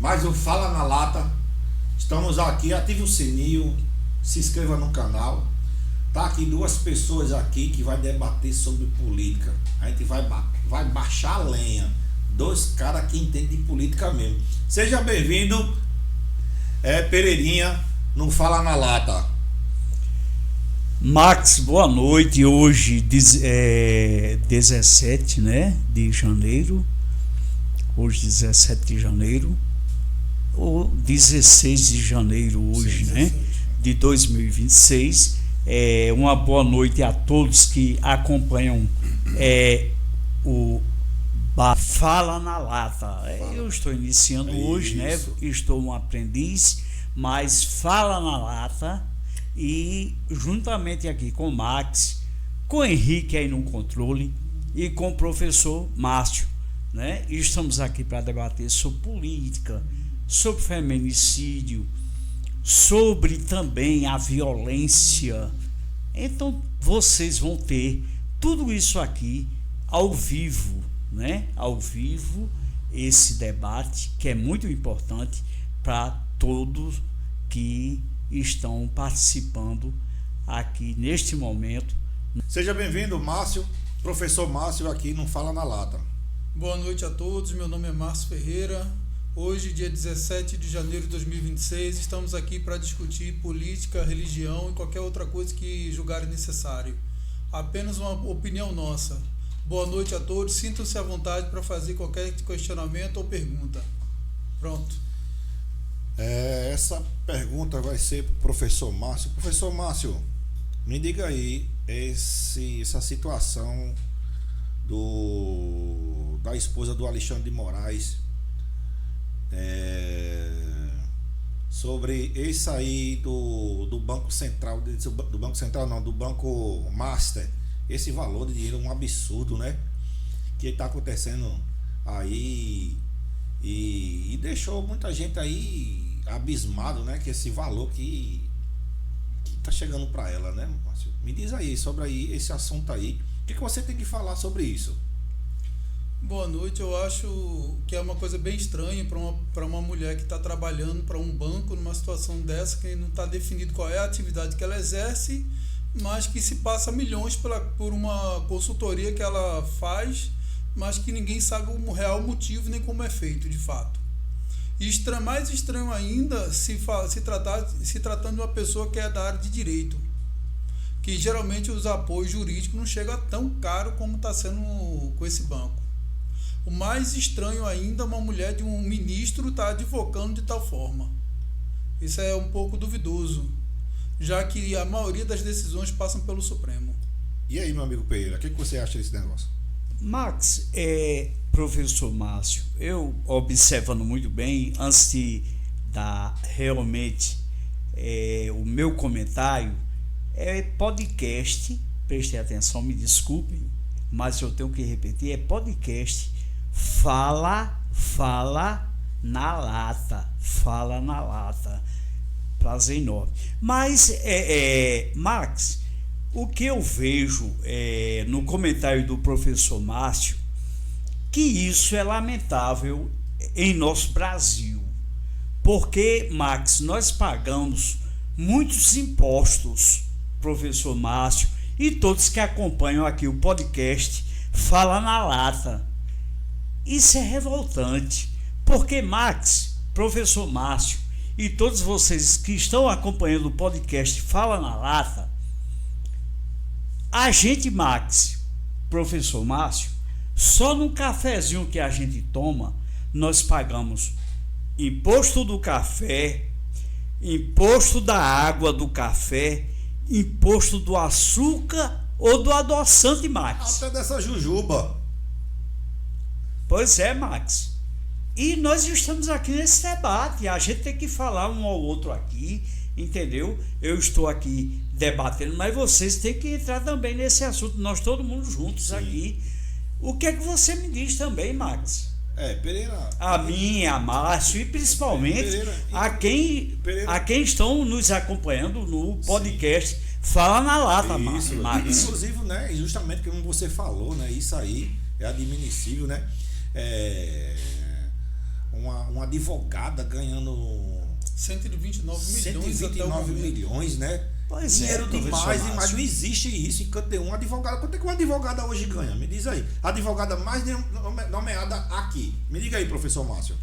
mais um Fala na Lata. Estamos aqui, ative o sininho, se inscreva no canal. Tá aqui duas pessoas aqui que vai debater sobre política. A gente vai baixar a lenha. Dois caras que entendem de política mesmo. Seja bem-vindo, Pereirinha, no Fala na Lata. Max, boa noite. Hoje 17, né, de janeiro. Hoje 17 de janeiro. Ou 16 de janeiro hoje, sim, né, de 2026. Uma boa noite a todos que acompanham o Fala na Lata. Eu estou iniciando hoje, né? Estou um aprendiz, mas Fala na Lata, e juntamente aqui com o Max, com o Henrique aí no controle e com o professor Márcio, né? E estamos aqui para debater sobre política, sobre feminicídio, sobre também a violência. Então vocês vão ter tudo isso aqui ao vivo, né? Ao vivo, esse debate que é muito importante para todos que estão participando aqui neste momento. Seja bem-vindo, Márcio, professor Márcio, aqui no Fala na Lata. Boa noite a todos, meu nome é Márcio Ferreira. Hoje, dia 17 de janeiro de 2026, estamos aqui para discutir política, religião e qualquer outra coisa que julgarem necessário. Apenas uma opinião nossa. Boa noite a todos, sintam-se à vontade para fazer qualquer questionamento ou pergunta. Pronto. Essa pergunta vai ser para o professor Márcio. Professor Márcio, me diga aí essa situação da esposa do Alexandre de Moraes, sobre esse aí do Banco Central, do Banco Central não, do Banco Master, esse valor de dinheiro é um absurdo, né? Que está acontecendo aí e deixou muita gente aí abismado, né? Que esse valor que tá chegando para ela, né, Márcio? Me diz aí sobre aí esse assunto aí. O que você tem que falar sobre isso? Boa noite. Eu acho que é uma coisa bem estranha para uma mulher que está trabalhando para um banco numa situação dessa, que não está definido qual é a atividade que ela exerce, mas que se passa milhões por uma consultoria que ela faz, mas que ninguém sabe o real motivo nem como é feito de fato. E mais estranho ainda se tratando de uma pessoa que é da área de direito, que geralmente os apoios jurídicos não chegam tão caro como está sendo com esse banco. O mais estranho ainda, uma mulher de um ministro está advogando de tal forma. Isso é um pouco duvidoso, já que a maioria das decisões passam pelo Supremo. E aí, meu amigo Pereira, o que você acha desse negócio? Max, professor Márcio, eu observando muito bem, antes de dar realmente o meu comentário, podcast, prestem atenção, me desculpem, mas eu tenho que repetir, podcast Fala na Lata, Fala na Lata, prazer enorme. Mas, Max, o que eu vejo no comentário do professor Márcio, que isso é lamentável em nosso Brasil, porque, Max, nós pagamos muitos impostos, professor Márcio, e todos que acompanham aqui o podcast Fala na Lata. Isso é revoltante, porque, Max, professor Márcio e todos vocês que estão acompanhando o podcast Fala na Lata, a gente, Max, professor Márcio, só no cafezinho que a gente toma, nós pagamos imposto do café, imposto da água do café, imposto do açúcar ou do adoçante, Max. Até dessa jujuba. Pois é, Max. E nós estamos aqui nesse debate. A gente tem que falar um ao outro aqui, entendeu? Eu estou aqui debatendo, mas vocês têm que entrar também nesse assunto. Nós todo mundo juntos. Sim. Aqui. O que é que você me diz também, Max? Pereira. A mim, a Márcio e principalmente a quem estão nos acompanhando no podcast. Sim. Fala na Lata, isso, Max. Inclusive, né, justamente como você falou, né, isso aí é admissível, né? uma advogada ganhando 129 milhões até o 129 momento. milhões, né? Pois Dinheiro professor demais, Márcio. mas não existe isso em canto nenhum. Advogada, quanto é que uma advogada hoje ganha? Me diz aí. A advogada mais nomeada aqui. Me diga aí, professor Márcio.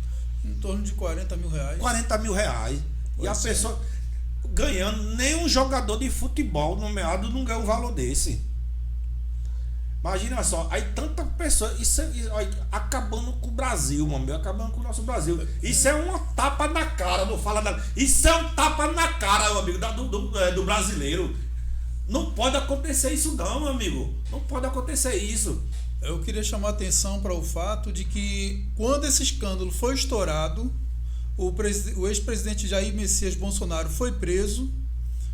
Em torno de 40 mil reais. 40 mil reais. E a Pois é. pessoa ganhando, nem um jogador de futebol nomeado não ganha um valor desse. Imagina só, aí tanta pessoa, olha, acabando com o Brasil, meu amigo, acabando com o nosso Brasil. Isso é uma tapa na cara, não fala nada. Isso é um tapa na cara, meu amigo, do brasileiro. Não pode acontecer isso não, meu amigo. Não pode acontecer isso. Eu queria chamar a atenção para o fato de que quando esse escândalo foi estourado, o ex-presidente Jair Messias Bolsonaro foi preso,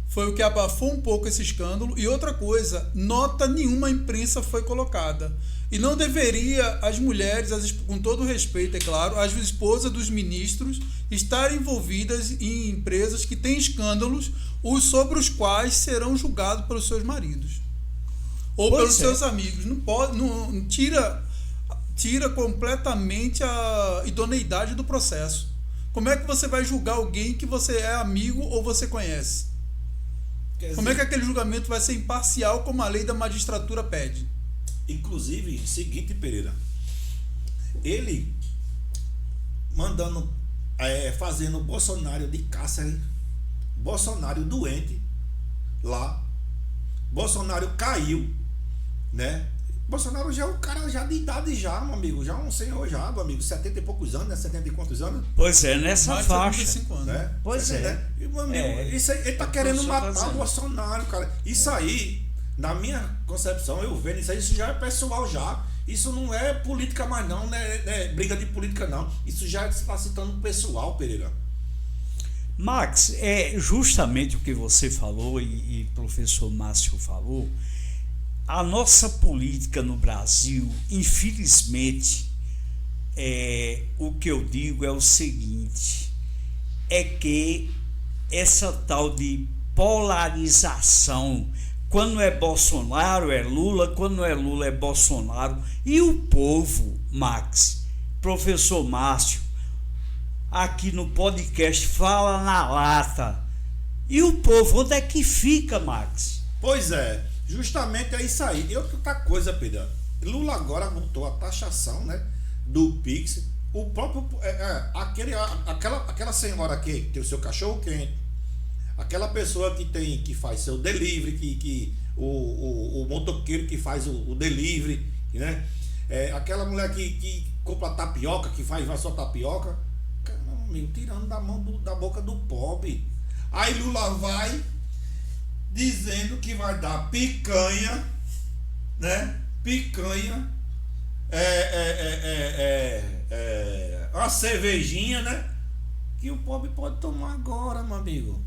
foi o que abafou um pouco esse escândalo. E outra coisa, nota nenhuma imprensa foi colocada. E não deveria as mulheres, com todo respeito, é claro, as esposas dos ministros estarem envolvidas em empresas que têm escândalos sobre os quais serão julgados pelos seus maridos ou Pois pelos é. seus amigos. Não pode, não tira completamente a idoneidade do processo. Como é que você vai julgar alguém que você é amigo ou você conhece? Como é que aquele julgamento vai ser imparcial como a lei da magistratura pede? Inclusive, seguinte, Pereira, ele mandando, fazendo Bolsonaro de cárcere, Bolsonaro doente lá, Bolsonaro caiu, né? Bolsonaro já é um cara já de idade já, meu amigo, já um senhor já, meu amigo, 70 e poucos anos, né? 70 e quantos anos? Pois é, nessa Mais de faixa. 75 anos. Né? Pois Você é. né? E, meu amigo, É. isso aí, ele tá É o querendo que o senhor tá matar o dizendo. Bolsonaro, cara. Isso aí, na minha concepção, eu vendo isso aí, isso já é pessoal já. Isso não é política mais não, né? Briga de política não. Isso já está citando o pessoal, Pereira. Max, é justamente o que você falou e professor Márcio falou. A nossa política no Brasil, infelizmente, o que eu digo é o seguinte, é que essa tal de polarização, quando é Bolsonaro é Lula, quando não é Lula é Bolsonaro, e o povo, Max, professor Márcio, aqui no podcast fala na lata, e o povo, onde é que fica, Max? Pois é, justamente é isso aí. E outra coisa, Pedro, Lula agora botou a taxação, né, do Pix. O próprio aquela senhora que tem o seu cachorro quente, aquela pessoa que faz seu delivery, o motoqueiro que faz o delivery, né? Aquela mulher que compra tapioca, que faz a sua tapioca, caramba, meu, tirando da boca do pobre. Aí Lula vai dizendo que vai dar picanha, né? Picanha, uma cervejinha, né? Que o pobre pode tomar agora, meu amigo.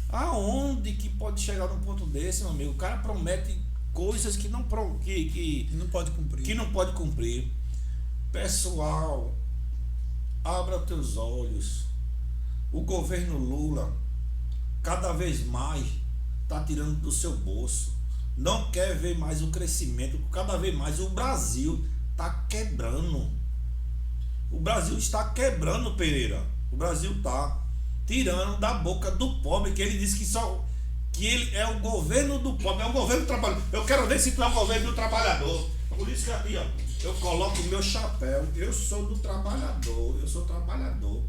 Aonde que pode chegar num ponto desse, meu amigo? O cara promete coisas que não pode cumprir. que não pode cumprir. Pessoal, abra teus olhos. O governo Lula cada vez mais está tirando do seu bolso. Não quer ver mais o crescimento. Cada vez mais o Brasil está quebrando. O Brasil está quebrando, Pereira. O Brasil está tirando da boca do pobre, que ele disse que ele é o governo do pobre, é o governo do trabalhador. Eu quero ver se tu é o governo do trabalhador. Por isso que aqui, ó, eu coloco o meu chapéu. Eu sou do trabalhador. Eu sou trabalhador.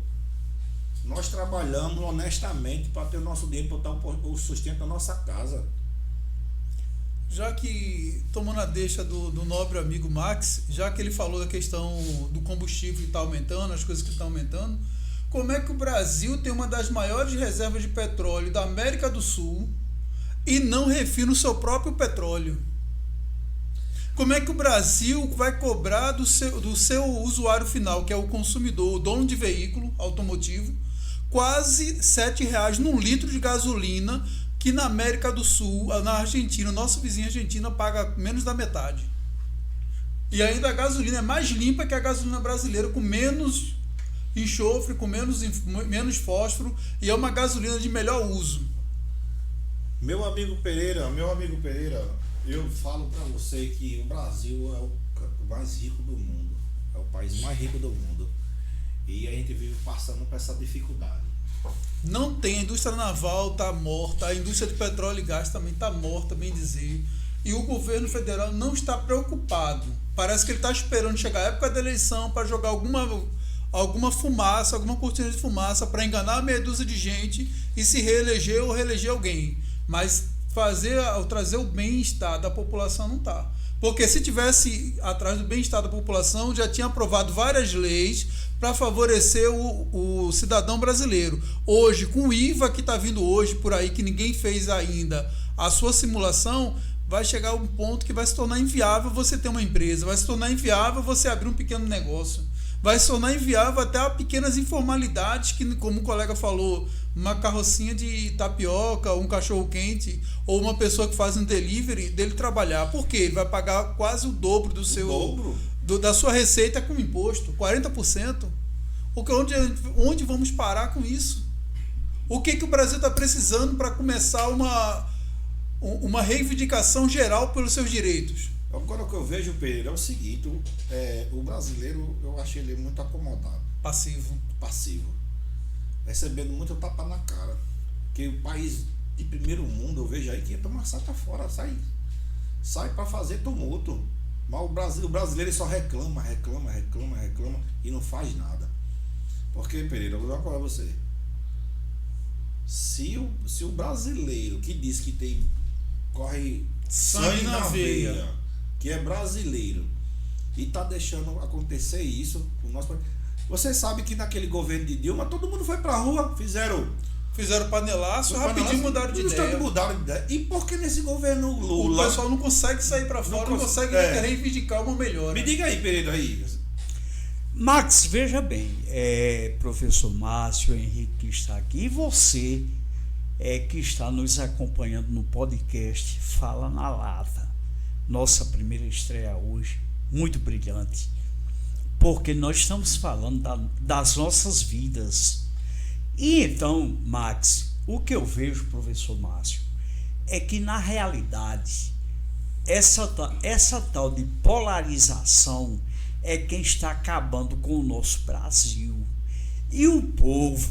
Nós trabalhamos honestamente para ter o nosso dinheiro, para botar o sustento da nossa casa. Já que, tomando a deixa do nobre amigo Max, já que ele falou da questão do combustível que está aumentando, as coisas que estão aumentando, como é que o Brasil tem uma das maiores reservas de petróleo da América do Sul e não refina o seu próprio petróleo? Como é que o Brasil vai cobrar do seu usuário final, que é o consumidor, o dono de veículo automotivo, quase R$7 num litro de gasolina, que na América do Sul, na Argentina, o nosso vizinho Argentina paga menos da metade. E ainda a gasolina é mais limpa que a gasolina brasileira, com menos enxofre, com menos fósforo, e é uma gasolina de melhor uso. Meu amigo Pereira, eu falo para você que o Brasil é o mais rico do mundo. É o país mais rico do mundo. E a gente vive passando por essa dificuldade. Não tem, a indústria naval está morta, a indústria de petróleo e gás também está morta, bem dizer. E o governo federal não está preocupado. Parece que ele está esperando chegar a época da eleição para jogar alguma fumaça, alguma cortina de fumaça para enganar meia dúzia de gente e se reeleger ou reeleger alguém. Mas trazer o bem-estar da população não está. Porque se tivesse atrás do bem-estar da população, já tinha aprovado várias leis para favorecer o cidadão brasileiro. Hoje, com o IVA que está vindo hoje por aí, que ninguém fez ainda a sua simulação, vai chegar um ponto que vai se tornar inviável você ter uma empresa, vai se tornar inviável você abrir um pequeno negócio, vai se tornar inviável até pequenas informalidades que, como o colega falou, uma carrocinha de tapioca, um cachorro-quente ou uma pessoa que faz um delivery dele trabalhar. Por quê? Ele vai pagar quase o dobro da sua receita com imposto, 40%. Onde vamos parar com isso? O que o Brasil está precisando para começar uma reivindicação geral pelos seus direitos? Agora o que eu vejo, Pereira, é o seguinte, o brasileiro, eu achei ele muito acomodado. Passivo. Recebendo muito tapa na cara. Porque o país de primeiro mundo, eu vejo aí que ia tomar sai pra fora, sai para fazer tumulto. Mas o brasileiro só reclama e não faz nada. Porque, Pereira, eu vou dar uma coisa a você. Se o brasileiro que diz que corre sangue na veia, que é brasileiro, e tá deixando acontecer isso com o nosso país. Você sabe que naquele governo de Dilma, todo mundo foi pra rua, fizeram panelaço, rapidinho mudaram de ideia. E por que nesse governo Lula? O pessoal não consegue sair pra fora, não consegue reivindicar uma melhora. Me diga aí, Pereira, aí. Max, veja bem, professor Márcio, Henrique que está aqui, e você que está nos acompanhando no podcast Fala na Lata, nossa primeira estreia hoje, muito brilhante, porque nós estamos falando das nossas vidas. E então, Max, o que eu vejo, professor Márcio, é que na realidade essa tal de polarização é quem está acabando com o nosso Brasil. E o povo,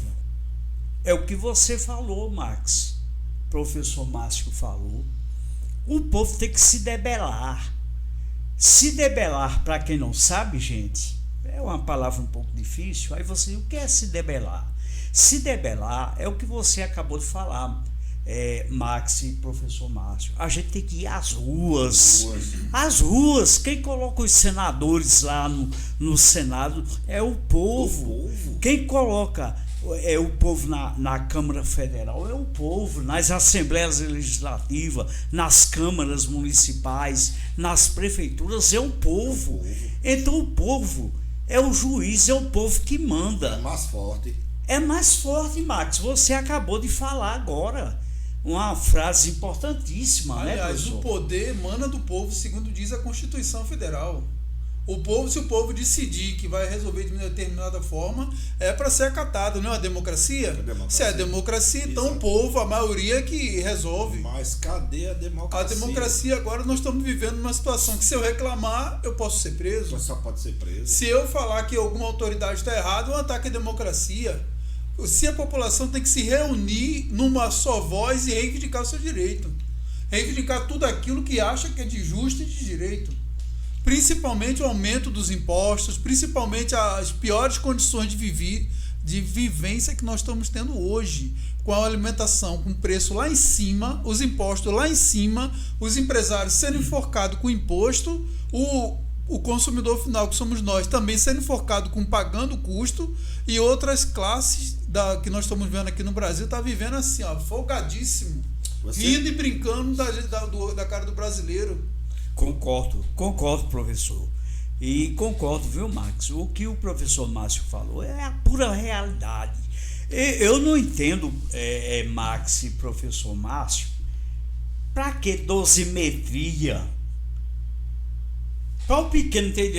é o que você falou, Max, professor Márcio falou, o povo tem que se debelar. Se debelar, para quem não sabe, gente, é uma palavra um pouco difícil. Aí você, o que é se debelar? Se debelar é o que você acabou de falar, Max e professor Márcio. A gente tem que ir às ruas. As ruas. Quem coloca os senadores lá no Senado é o povo. Quem coloca o povo na Câmara Federal é o povo, nas Assembleias Legislativas, nas câmaras municipais, nas prefeituras é o povo. Então o povo é o juiz, é o povo que manda. É mais forte, Max. Você acabou de falar agora uma frase importantíssima. Aliás, né, o poder emana do povo, segundo diz a Constituição Federal. Se o povo decidir que vai resolver de uma determinada forma, é para ser acatado, não é uma democracia? Se é democracia, então o povo, a maioria que resolve. Mas cadê a democracia? A democracia agora nós estamos vivendo numa situação que se eu reclamar, eu posso ser preso. Você só pode ser preso. Se eu falar que alguma autoridade está errada, é um ataque à democracia. Se a população tem que se reunir numa só voz e reivindicar o seu direito. Reivindicar tudo aquilo que acha que é de justo e de direito. Principalmente o aumento dos impostos, principalmente as piores condições de vivência que nós estamos tendo hoje, com a alimentação com preço lá em cima, os impostos lá em cima, os empresários sendo enforcados com imposto, o consumidor final, que somos nós, também sendo enforcado com pagando o custo, e outras classes que nós estamos vendo aqui no Brasil está vivendo assim, folgadíssimo, rindo e brincando da cara do brasileiro. Concordo, professor. E concordo, viu, Max? O que o professor Márcio falou é a pura realidade. Eu não entendo, Max e professor Márcio, para que dosimetria? Para o pequeno ter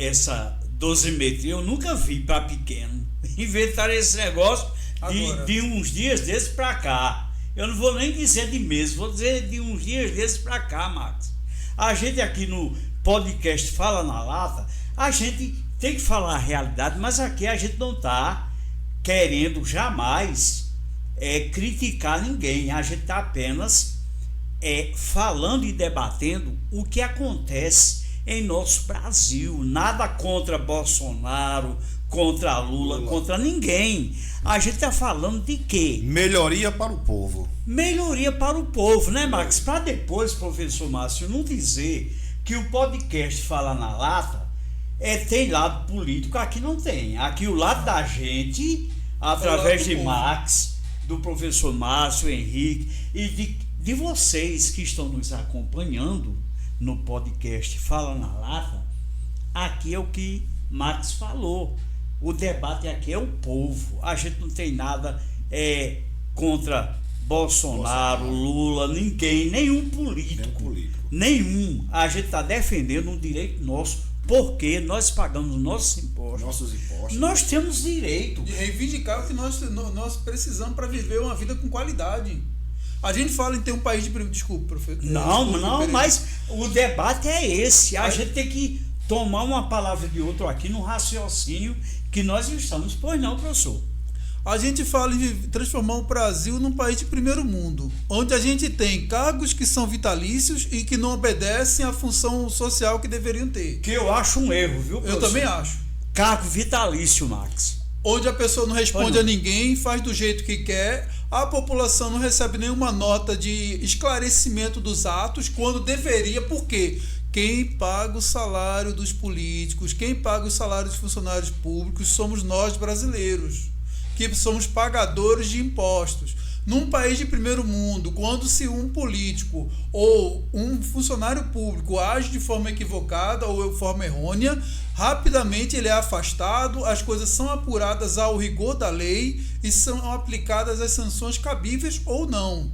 essa dosimetria, eu nunca vi para pequeno. Inventaram esse negócio de uns dias desses para cá. Eu não vou nem dizer de meses, vou dizer de uns dias desses para cá, Max. A gente aqui no podcast Fala na Lata, A gente tem que falar a realidade, mas aqui a gente não está querendo jamais criticar ninguém. A gente está apenas falando e debatendo o que acontece em nosso Brasil. Nada contra Bolsonaro, contra Lula, contra ninguém. A gente está falando de quê? Melhoria para o povo. Melhoria para o povo, né, Max? Para depois, professor Márcio, não dizer que o podcast Fala na Lata tem lado político. Aqui não tem. Aqui o lado da gente, através de Max, do professor Márcio, Henrique e de vocês que estão nos acompanhando no podcast Fala na Lata, aqui é o que Max falou. O debate aqui é o povo. A gente não tem nada contra Bolsonaro, Lula, ninguém, nenhum político. Nenhum. A gente está defendendo um direito nosso, porque nós pagamos nossos impostos. Nós temos direito de reivindicar o que nós precisamos para viver uma vida com qualidade. A gente fala em ter um país de primeiro. Desculpa, professor. Não, mas o debate é esse. A gente tem que tomar uma palavra de outro aqui no raciocínio que nós estamos. Pois não, professor? A gente fala em transformar o Brasil num país de primeiro mundo, onde a gente tem cargos que são vitalícios e que não obedecem à função social que deveriam ter. Que eu acho um erro, viu, professor? Eu também acho. Cargo vitalício, Max. Onde a pessoa não responde a ninguém, faz do jeito que quer, a população não recebe nenhuma nota de esclarecimento dos atos, quando deveria, por quê? Quem paga o salário dos políticos, quem paga o salário dos funcionários públicos somos nós brasileiros, que somos pagadores de impostos. Num país de primeiro mundo, quando se um político ou um funcionário público age de forma equivocada ou de forma errônea, rapidamente ele é afastado, as coisas são apuradas ao rigor da lei e são aplicadas as sanções cabíveis ou não.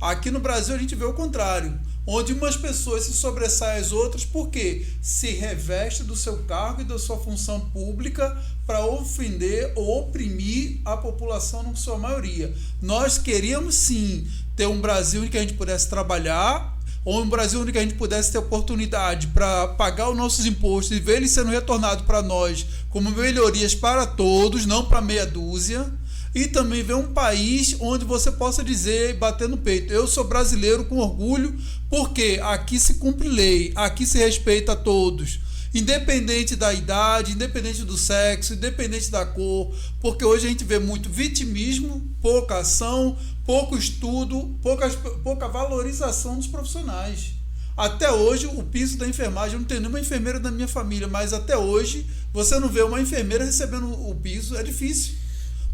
Aqui no Brasil a gente vê o contrário, onde umas pessoas se sobressaem às outras porque se reveste do seu cargo e da sua função pública para ofender ou oprimir a população na sua maioria. Nós queríamos sim ter um Brasil em que a gente pudesse trabalhar, ou um Brasil em que a gente pudesse ter oportunidade para pagar os nossos impostos e ver eles sendo retornados para nós como melhorias para todos, não para meia dúzia. E também ver um país onde você possa dizer, bater no peito, eu sou brasileiro com orgulho, porque aqui se cumpre lei, aqui se respeita a todos, independente da idade, independente do sexo, independente da cor, porque hoje a gente vê muito vitimismo, pouca ação, pouco estudo, pouca valorização dos profissionais. Até hoje, o piso da enfermagem, eu não tenho nenhuma enfermeira da minha família, mas até hoje você não vê uma enfermeira recebendo o piso, é difícil.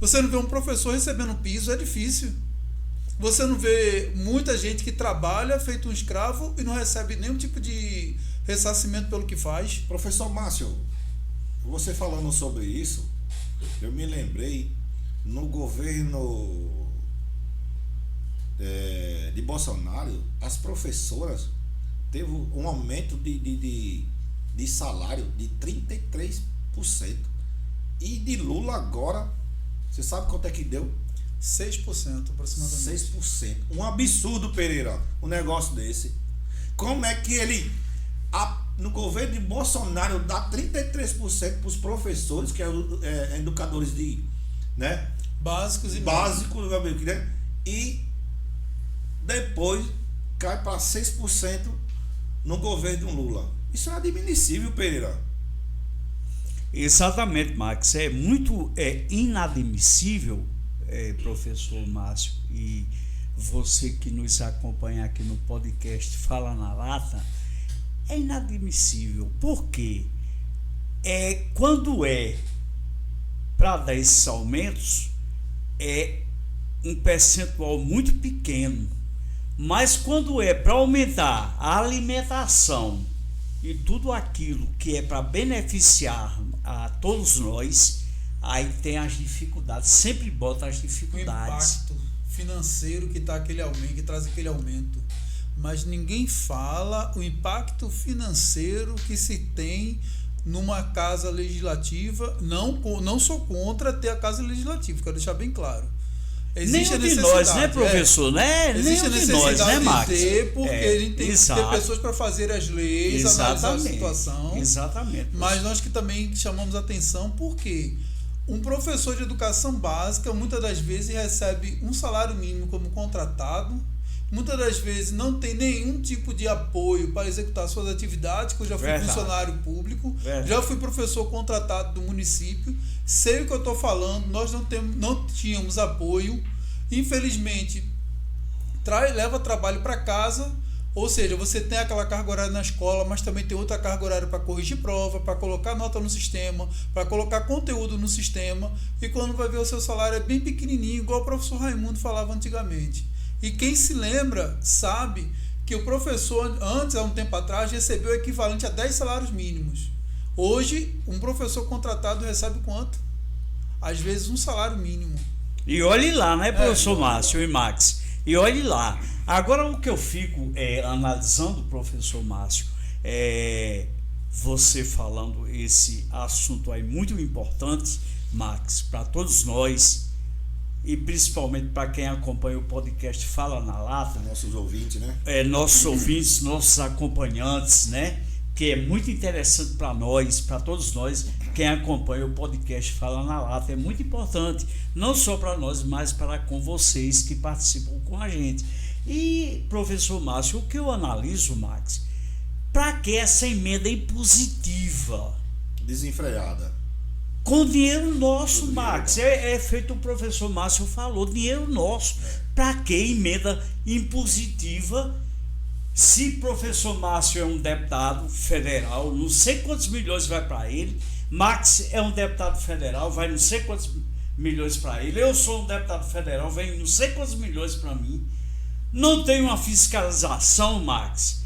Você não vê um professor recebendo piso, é difícil. Você não vê muita gente que trabalha feito um escravo e não recebe nenhum tipo de ressarcimento pelo que faz. Professor Márcio, você falando sobre isso, eu me lembrei no governo de Bolsonaro, as professoras teve um aumento de salário de 33%. E de Lula agora, você sabe quanto é que deu? 6% aproximadamente. 6%. Um absurdo, Pereira, um negócio desse. Como é que ele, no governo de Bolsonaro, dá 33% para os professores, que é educadores de, né? Básicos, né? E depois cai para 6% no governo do Lula. Isso é admissível, Pereira. Exatamente, Max. É muito inadmissível, professor Márcio, e você que nos acompanha aqui no podcast Fala na Lata, é inadmissível. Por quê? Quando para dar esses aumentos, é um percentual muito pequeno. Mas quando para aumentar a alimentação e tudo aquilo que é para beneficiar a todos nós, aí tem as dificuldades, sempre bota as dificuldades. O impacto financeiro que traz aquele aumento. Mas ninguém fala o impacto financeiro que se tem numa casa legislativa. Não sou contra ter a casa legislativa, quero deixar bem claro. Existe nenhum a de nós, necessidade, né, professor? Né? Existe Nenhum a de nós, necessidade né, Max? de ter, porque a gente tem que ter pessoas para fazer as leis, analisar a situação. Exatamente. Mas nós que também chamamos atenção porque um professor de educação básica muitas das vezes recebe um salário mínimo como contratado, muitas das vezes não tem nenhum tipo de apoio para executar suas atividades, que eu já fui funcionário público, já fui professor contratado do município, sei o que eu estou falando, nós não tínhamos apoio, infelizmente leva trabalho para casa, ou seja, você tem aquela carga horária na escola, mas também tem outra carga horária para corrigir prova, para colocar nota no sistema, para colocar conteúdo no sistema, e quando vai ver o seu salário é bem pequenininho, igual o professor Raimundo falava antigamente. E quem se lembra sabe que o professor, antes, há um tempo atrás, recebeu o equivalente a 10 salários mínimos. Hoje, um professor contratado recebe quanto? Às vezes um salário mínimo. E olhe lá, né, professor Márcio e Max? E olhe lá. Agora, o que eu fico analisando, professor Márcio, você falando esse assunto aí muito importante, Max, para todos nós, e principalmente para quem acompanha o podcast Fala na Lata. Nossos ouvintes, né? Nossos ouvintes, nossos acompanhantes, né? Que é muito interessante para nós, para todos nós, quem acompanha o podcast Fala na Lata. É muito importante, não só para nós, mas para com vocês que participam com a gente. E, professor Márcio, o que eu analiso, Max, para que essa emenda impositiva? Desenfreada. Com dinheiro nosso, Max. É feito o professor Márcio falou, dinheiro nosso. Para que emenda impositiva? Se professor Márcio é um deputado federal, não sei quantos milhões vai para ele. Max é um deputado federal, vai não sei quantos milhões para ele. Eu sou um deputado federal, vem não sei quantos milhões para mim. Não tem uma fiscalização, Max.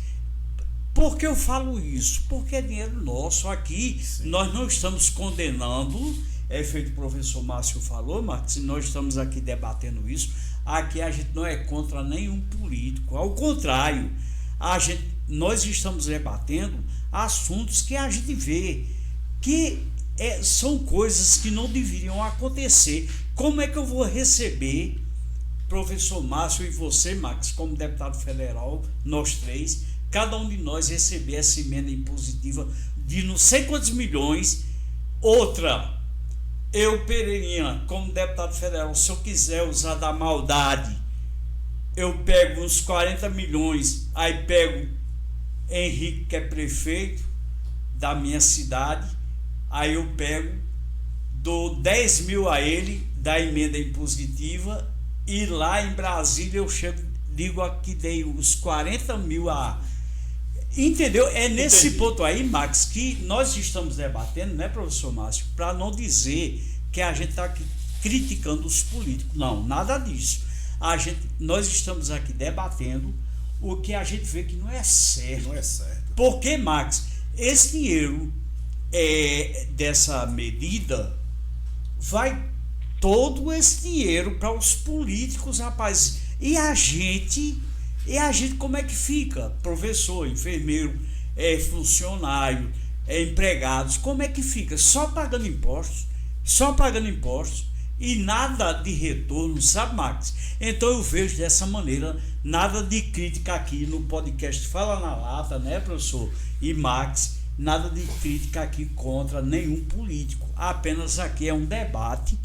Por que eu falo isso? Porque é dinheiro nosso aqui. Sim. Nós não estamos condenando, feito o professor Márcio falou, Max, nós estamos aqui debatendo isso. Aqui a gente não é contra nenhum político, ao contrário, nós estamos debatendo assuntos que a gente vê que são coisas que não deveriam acontecer. Como é que eu vou receber, professor Márcio e você, Max, como deputado federal, nós três, cada um de nós receber essa emenda impositiva de não sei quantos milhões? Outra, eu, Pereirinha, como deputado federal, se eu quiser usar da maldade, eu pego uns 40 milhões, aí pego Henrique, que é prefeito da minha cidade, aí eu pego, dou 10 mil a ele da emenda impositiva, e lá em Brasília eu chego, digo aqui, dei os 40 mil a... Entendeu? É nesse ponto aí, Max, que nós estamos debatendo, né, professor Márcio? Para não dizer que a gente está aqui criticando os políticos. Não, nada disso. Nós estamos aqui debatendo o que a gente vê que não é certo. Não é certo. Porque, Max, esse dinheiro dessa medida vai todo esse dinheiro para os políticos, rapaz. E a gente como é que fica? Professor, enfermeiro, funcionário, empregados, como é que fica? Só pagando impostos e nada de retorno, sabe, Max? Então eu vejo dessa maneira, nada de crítica aqui no podcast Fala na Lata, né, professor? E Max, nada de crítica aqui contra nenhum político, apenas aqui é um debate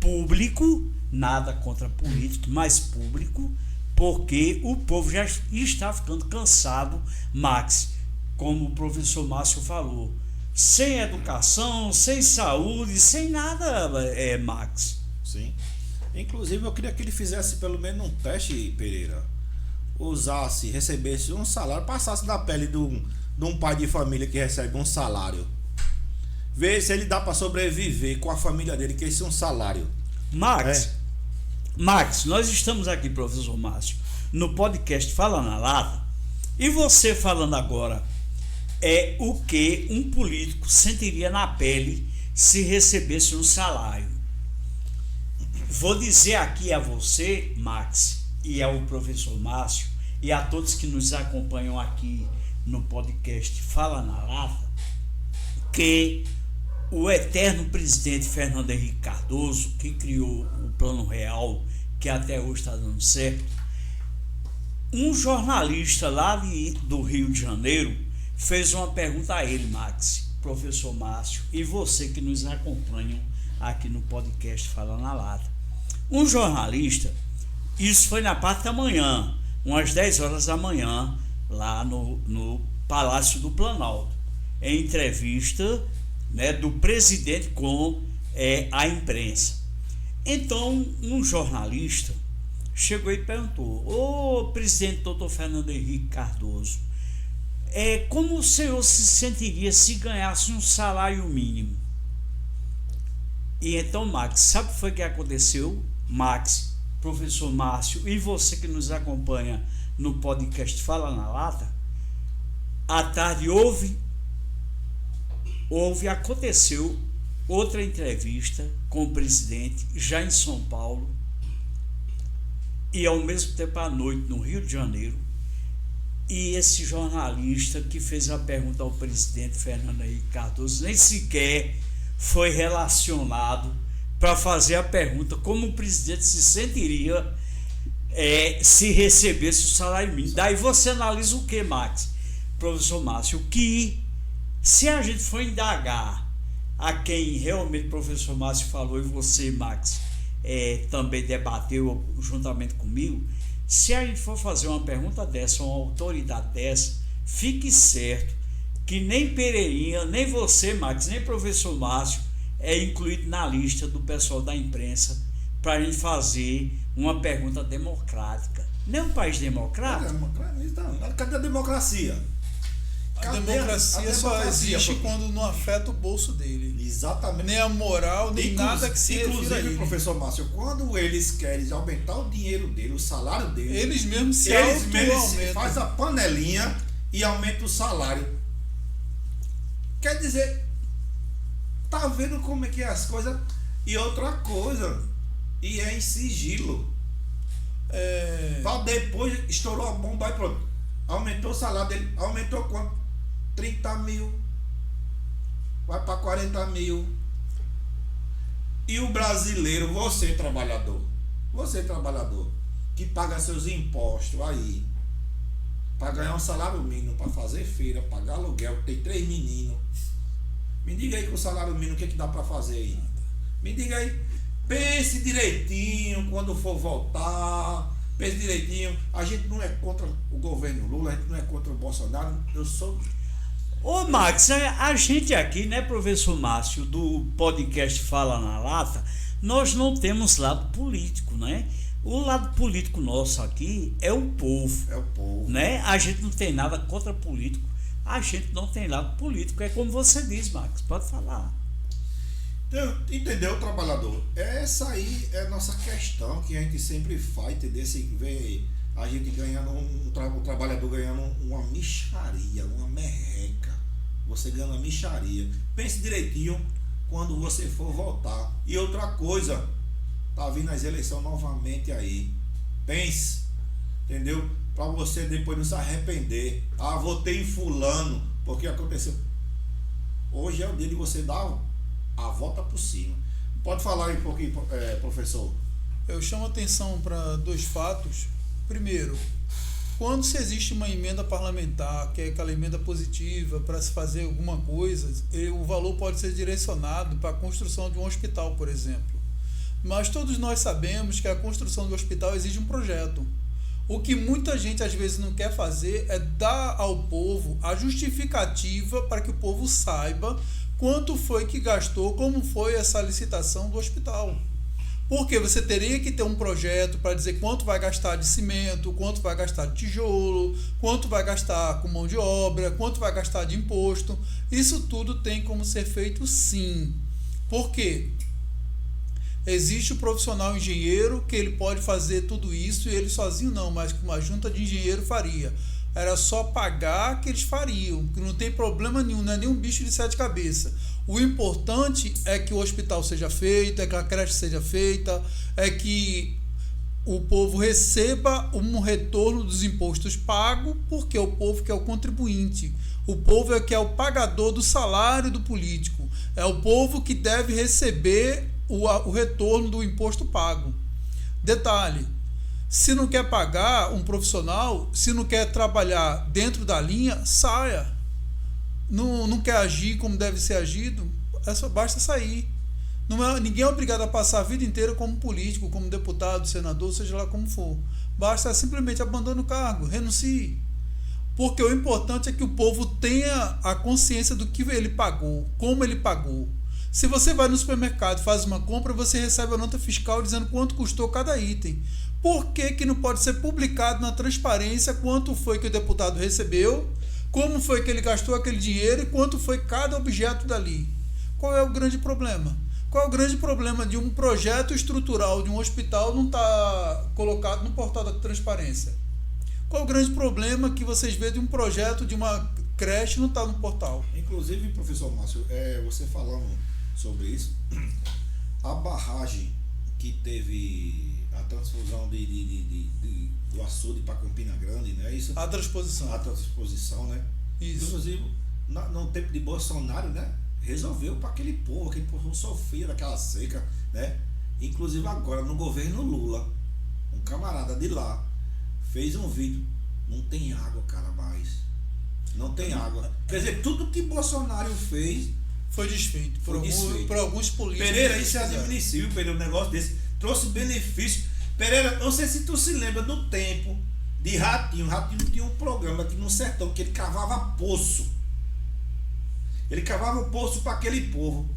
público, nada contra político, mas público, porque o povo já está ficando cansado, Max, como o professor Márcio falou, sem educação, sem saúde, sem nada, Max. Sim. Inclusive eu queria que ele fizesse pelo menos um teste, Pereira, recebesse um salário, passasse na pele de um pai de família que recebe um salário, ver se ele dá para sobreviver com a família dele, que esse é um salário. Max, nós estamos aqui, professor Márcio, no podcast Fala na Lata, e você falando agora o que um político sentiria na pele se recebesse um salário. Vou dizer aqui a você, Max, e ao professor Márcio, e a todos que nos acompanham aqui no podcast Fala na Lata, que o eterno presidente Fernando Henrique Cardoso, que criou o Plano Real, que até hoje está dando certo. Um jornalista lá do Rio de Janeiro fez uma pergunta a ele, Max, professor Márcio, e você que nos acompanham aqui no podcast Fala na Lata. Um jornalista, isso foi na parte da manhã, umas 10 horas da manhã, lá no Palácio do Planalto, em entrevista, né, do presidente com a imprensa. Então, um jornalista chegou e perguntou: ô presidente doutor Fernando Henrique Cardoso, como o senhor se sentiria se ganhasse um salário mínimo? E então, Max, sabe o que foi que aconteceu? Max, professor Márcio e você que nos acompanha no podcast Fala na Lata, à tarde aconteceu outra entrevista com o presidente já em São Paulo e ao mesmo tempo à noite no Rio de Janeiro, e esse jornalista que fez a pergunta ao presidente Fernando Henrique Cardoso nem sequer foi relacionado para fazer a pergunta como o presidente se sentiria se recebesse o salário mínimo. Daí você analisa o que, Max? Professor Márcio, que se a gente for indagar a quem realmente o professor Márcio falou, e você, Max, também debateu juntamente comigo, se a gente for fazer uma pergunta dessa, uma autoridade dessa, fique certo que nem Pereirinha, nem você, Max, nem professor Márcio é incluído na lista do pessoal da imprensa para a gente fazer uma pergunta democrática. Nem um país democrático? Cadê a democracia? A democracia só existe quando não afeta o bolso dele. Exatamente. Nem a moral, nem nada que se refira a ele. Professor Márcio, quando eles querem aumentar o dinheiro dele, o salário dele, eles mesmos se aumentam. Faz a panelinha e aumenta o salário. Quer dizer, tá vendo como é que é as coisas? E outra coisa, e é em sigilo. Depois estourou a bomba e pronto. Aumentou o salário dele. Aumentou quanto? 30 mil. Vai para 40 mil. E o brasileiro, você trabalhador, que paga seus impostos aí, para ganhar um salário mínimo, para fazer feira, pagar aluguel, tem 3 meninos. Me diga aí com o salário mínimo o que dá para fazer aí. Me diga aí. Pense direitinho quando for votar. Pense direitinho. A gente não é contra o governo Lula, a gente não é contra o Bolsonaro. Eu sou... Ô Max, a gente aqui, né, professor Márcio, do podcast Fala na Lata, nós não temos lado político, né? O lado político nosso aqui é o povo. É o povo. Né? A gente não tem nada contra político. A gente não tem lado político. É como você diz, Max. Pode falar. Entendeu, trabalhador? Essa aí é a nossa questão que a gente sempre faz, entendeu? Se vê a gente ganhando, o trabalhador ganhando uma mixaria, uma merreca. Você ganha uma mixaria. Pense direitinho quando você for votar. E outra coisa, tá vindo as eleições novamente aí. Pense, entendeu? Para você depois não se arrepender. Ah, votei em fulano, porque aconteceu. Hoje é o dia de você dar a volta por cima. Pode falar aí um pouquinho, professor? Eu chamo atenção para 2 fatos. Primeiro, quando se existe uma emenda parlamentar, que é aquela emenda positiva para se fazer alguma coisa, o valor pode ser direcionado para a construção de um hospital, por exemplo. Mas todos nós sabemos que a construção do hospital exige um projeto. O que muita gente às vezes não quer fazer é dar ao povo a justificativa para que o povo saiba quanto foi que gastou, como foi essa licitação do hospital. Porque você teria que ter um projeto para dizer quanto vai gastar de cimento, quanto vai gastar de tijolo, quanto vai gastar com mão de obra, quanto vai gastar de imposto. Isso tudo tem como ser feito sim. Por quê? Existe o profissional engenheiro que ele pode fazer tudo isso e ele sozinho não, mas que uma junta de engenheiro faria. Era só pagar que eles fariam, que não tem problema nenhum, não é nenhum bicho de 7 cabeças. O importante é que o hospital seja feito, é que a creche seja feita, é que o povo receba um retorno dos impostos pagos, porque é o povo que é o contribuinte. O povo é que é o pagador do salário do político. É o povo que deve receber o retorno do imposto pago. Detalhe, se não quer pagar um profissional, se não quer trabalhar dentro da linha, saia. Não quer agir como deve ser agido, basta sair. Ninguém é obrigado a passar a vida inteira como político, como deputado, senador, seja lá como for. Basta simplesmente abandonar o cargo, renuncie. Porque o importante é que o povo tenha a consciência do que ele pagou, como ele pagou. Se você vai no supermercado e faz uma compra, você recebe a nota fiscal dizendo quanto custou cada item. Por que não pode ser publicado na transparência quanto foi que o deputado recebeu, como foi que ele gastou aquele dinheiro e quanto foi cada objeto dali? Qual é o grande problema? Qual é o grande problema de um projeto estrutural de um hospital não estar colocado no portal da transparência? Qual é o grande problema que vocês veem de um projeto de uma creche não estar no portal? Inclusive, professor Márcio, você falando sobre isso, a barragem que teve a transfusão do açude para Campina Grande, né? Isso, a transposição, né? Isso. Inclusive, no tempo de Bolsonaro, né? Resolveu para aquele povo não sofria daquela seca, né? Inclusive agora, no governo Lula, um camarada de lá fez um vídeo, não tem água, cara, mais. Não tem água. Quer dizer, tudo que Bolsonaro fez foi desfeito por alguns políticos. Pereira, isso é admissível, Pereira, um negócio desse. Trouxe benefício. Pereira, não sei se tu se lembra do tempo de Ratinho. Ratinho tinha um programa aqui no sertão que ele cavava poço. Ele cavava o poço para aquele povo.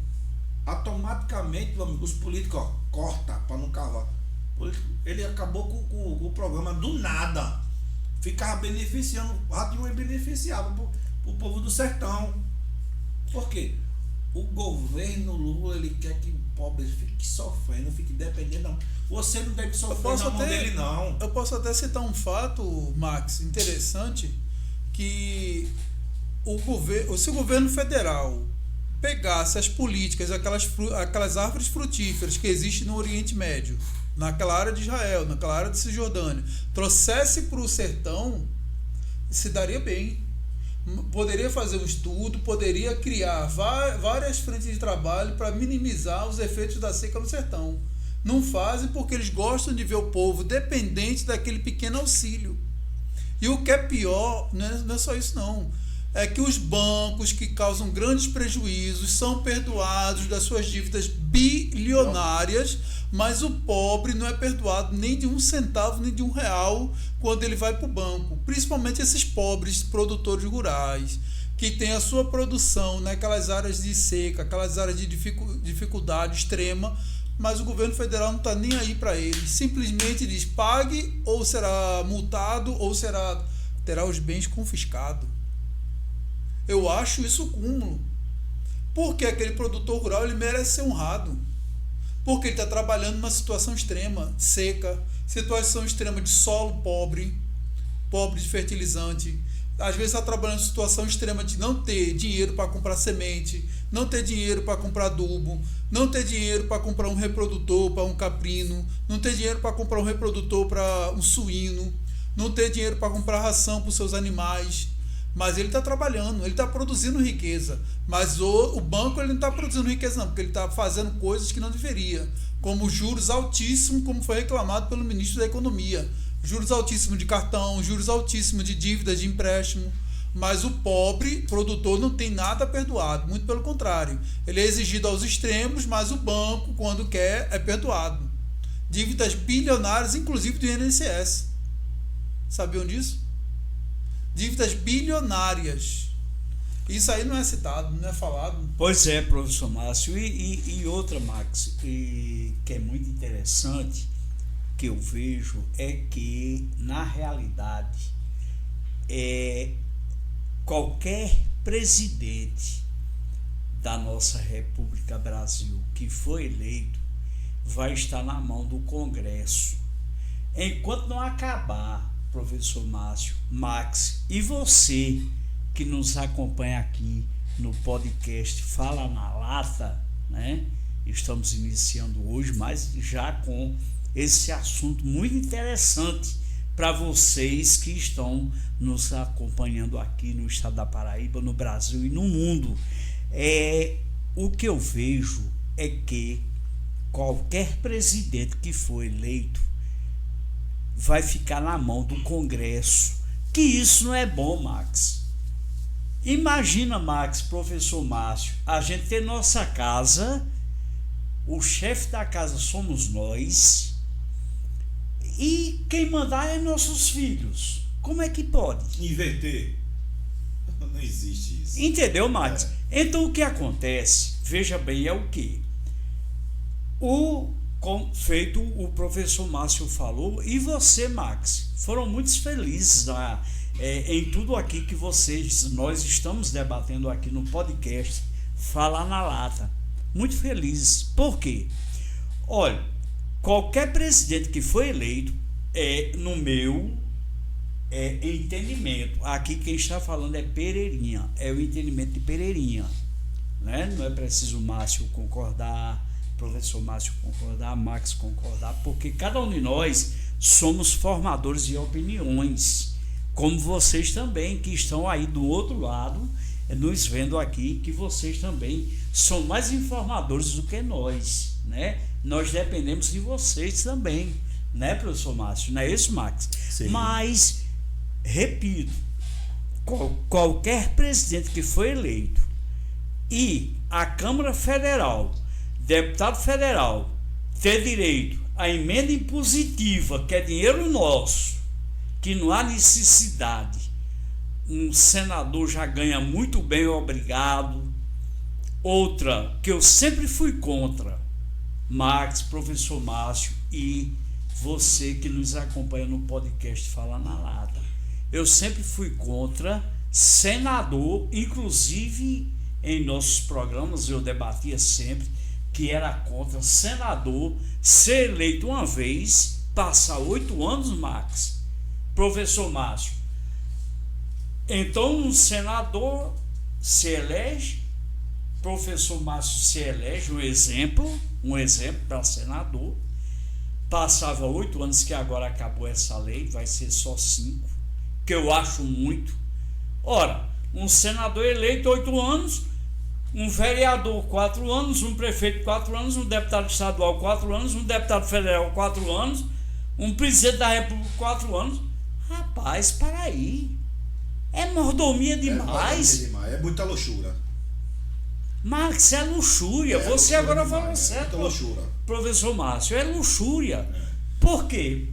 Automaticamente, meu amigo, os políticos, corta para não cavar. Ele acabou com o programa do nada. Ficava beneficiando. O Ratinho beneficiava o povo do sertão. Por quê? O governo Lula, ele quer que o pobre fique sofrendo, fique dependendo. Não. Você não deve sofrer na mão dele, não. Eu posso até citar um fato, Max, interessante, que se o governo federal pegasse as políticas, aquelas árvores frutíferas que existem no Oriente Médio, naquela área de Israel, naquela área de Cisjordânia, trouxesse para o sertão, se daria bem. Poderia fazer um estudo, poderia criar várias frentes de trabalho para minimizar os efeitos da seca no sertão. Não fazem porque eles gostam de ver o povo dependente daquele pequeno auxílio. E o que é pior, não é só isso não, é que os bancos que causam grandes prejuízos são perdoados das suas dívidas bilionárias, mas o pobre não é perdoado nem de um centavo, nem de R$1 quando ele vai para o banco. Principalmente esses pobres produtores rurais, que têm a sua produção naquelas áreas de seca, aquelas áreas de dificuldade extrema, mas o governo federal não está nem aí para eles. Simplesmente diz, pague ou será multado ou terá os bens confiscados. Eu acho isso o cúmulo. Porque aquele produtor rural ele merece ser honrado. Porque ele está trabalhando numa situação extrema, seca, situação extrema de solo pobre de fertilizante. Às vezes está trabalhando em situação extrema de não ter dinheiro para comprar semente, não ter dinheiro para comprar adubo, não ter dinheiro para comprar um reprodutor para um caprino, não ter dinheiro para comprar um reprodutor para um suíno, não ter dinheiro para comprar ração para os seus animais. Mas ele está trabalhando, ele está produzindo riqueza. Mas o banco ele não está produzindo riqueza não, porque ele está fazendo coisas que não deveria. Como juros altíssimos, como foi reclamado pelo ministro da Economia. Juros altíssimos de cartão, juros altíssimos de dívidas de empréstimo. Mas o pobre produtor não tem nada perdoado, muito pelo contrário. Ele é exigido aos extremos, mas o banco, quando quer, é perdoado. Dívidas bilionárias, inclusive do INSS. Sabiam disso? Dívidas bilionárias. Isso aí não é citado, não é falado. Pois é, professor Márcio. E outra, Max, que é muito interessante, que eu vejo, é que, na realidade, qualquer presidente da nossa República Brasil que foi eleito vai estar na mão do Congresso. Enquanto não acabar, professor Márcio, Max, e você que nos acompanha aqui no podcast Fala na Lata, né? Estamos iniciando hoje, mas já com esse assunto muito interessante para vocês que estão nos acompanhando aqui no estado da Paraíba, no Brasil e no mundo. O que eu vejo é que qualquer presidente que for eleito vai ficar na mão do Congresso. Que isso não é bom, Max. Imagina, Max, professor Márcio, a gente ter nossa casa, o chefe da casa somos nós, e quem mandar é nossos filhos. Como é que pode? Inverter. Não existe isso. Entendeu, Max? Então o que acontece, veja bem, é o quê? Feito o professor Márcio falou, e você, Max, foram muito felizes em tudo aqui que nós estamos debatendo aqui no podcast Falar na Lata. Muito felizes. Por quê? Olha, qualquer presidente que foi eleito, no meu entendimento, aqui quem está falando é Pereirinha, é o entendimento de Pereirinha, né? Não é preciso o Márcio concordar, professor Márcio concordar, Max concordar, porque cada um de nós somos formadores de opiniões, como vocês também, que estão aí do outro lado, nos vendo aqui, que vocês também são mais informadores do que nós, né? Nós dependemos de vocês também, né, professor Márcio? Não é isso, Max? Sim. Mas, repito, qualquer presidente que foi eleito e a Câmara Federal, deputado federal, ter direito à emenda impositiva, que é dinheiro nosso, que não há necessidade, um senador já ganha muito bem, obrigado. Outra, que eu sempre fui contra, Max, professor Márcio e você que nos acompanha no podcast Fala na Lata. Eu sempre fui contra senador, inclusive em nossos programas eu debatia sempre que era contra senador ser eleito uma vez, passar 8 anos, Max, professor Márcio. Então um senador se elege, professor Márcio se elege, um exemplo para senador, passava 8 anos, que agora acabou essa lei, vai ser só 5, que eu acho muito. Ora, um senador eleito 8 anos, um vereador 4 anos, um prefeito 4 anos, um deputado estadual 4 anos, um deputado federal 4 anos, um presidente da República 4 anos. Rapaz, para aí. É mordomia demais. É muita luxúria. Max, é luxúria. Você agora falou certo, luxúria. professor Márcio. É luxúria. Por quê?